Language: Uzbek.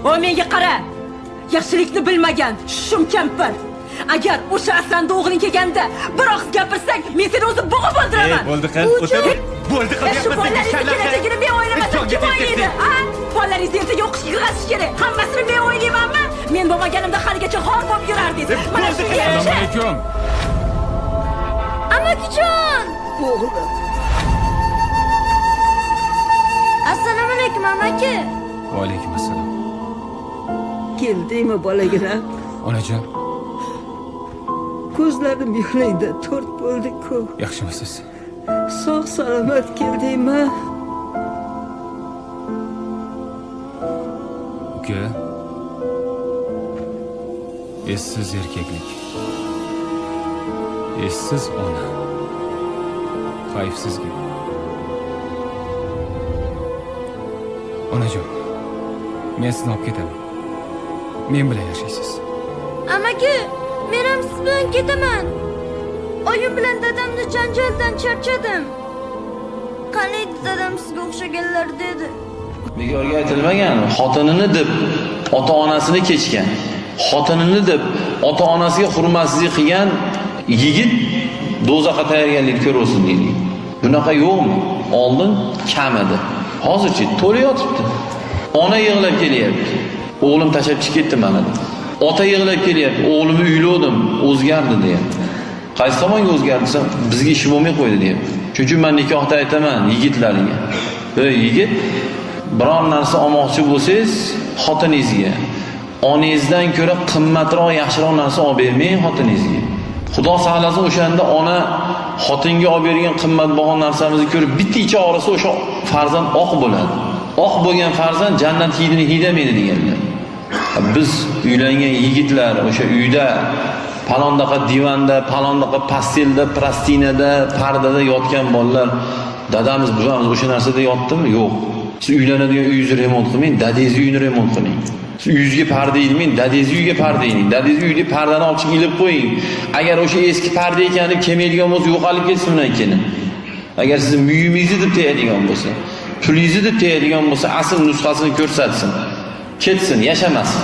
O menga qara. Yaxshilikni bilmagan shum kampir. Agar o'sha Aslan o'g'ling kelganda bir og'iz gapirsang, men seni o'zim bo'g'ib o'ldiraman. Bo'ldi qil, o'tir. Bo'ldi qil, kelajakini men o'ylamasam kim o'ylaydi? Ha? Bolalaringizni ertaga o'qishga yig'asiz kerak. Hammasini men o'ylaymanmi? Men bo'lmaganimda haligacha xor bo'lib yurardingiz. Mana shu yaxshi. Assalomu alaykum. Amakijon! O'g'lim. Assalomu alaykum amaki. Va alaykum assalom. Keldingmi bolagiram? Onajon, Ko'zlarim yo'laydi, to'rt bo'ldi-ku. yaxshimisiz? Sog' salomat keldingmi? Uka. Essiz erkaklik. Essiz ona. Hayfsizga. Onajon, men sizni olib ketaman. Men bilan yashaysiz. Amaki, men ham siz bilan ketaman. Oyim bilan dadamni janjaldan charchadim. Qaniydi dadam sizga o'xshaganlar dedi. Bekorga aytilmagan, xotinini deb ota-onasini kechgan, xotinini deb ota-onasiga hurmatsizlik qilgan yigit do'zaxga tayyorgarlik ko'rsin deydi. Bunaqa yo'qmi? Oldin kam edi. Hozirchi to'la yotibdi. Ona yig'lab kelyapti. O'g'lim tashlab chiqib ketdi mana. Ota yig'lab kelyapti. O'g'limni uylovdim, o'zgardi deyapti. Qaysi tomonga o'zgardi desam, bizga ish bo'lmay qo'ydi deyapti. Shuning uchun men nikohda aytaman yigitlarga. Ey yigit, biron narsa olmoqchi bo'lsangiz, xotiningizga onangizdan ko'ra qimmatroq, yaxshiroq narsa olib bermang xotiningizga. Xudo saqlasin, o'shanda ona xotinga olib bergan qimmatbaho narsamizni ko'rib bitta ichi og'risa, o'sha farzand oq bo'ladi. Oq bo'lgan farzand jannat hidini hidamaydi deganlar. Biz uylangan yigitlar o'sha uyda palondaqa divanda, palondaqa pastelda, plastinada, pardada yotgan bolalar, dadamiz, buvamiz o'sha narsada yotdimi? Yo'q. Siz uylanadigan uyingizni remont qilmang, dadangizning uyini remont qiling. Siz uyingizga parda ilmang, dadangizning uyiga parda iling. Dadangizning uyida pardani olib chiqib ilib qo'ying. Agar o'sha eski parda ekan deb kelmaydigan bo'lsa, yo'qolib ketsin undan keyin. Agar sizni muyimingizni deb tegadigan bo'lsa, pulingizni deb tegadigan bo'lsa, asl nusxasini ko'rsatsin. Ketsin, yashamasin.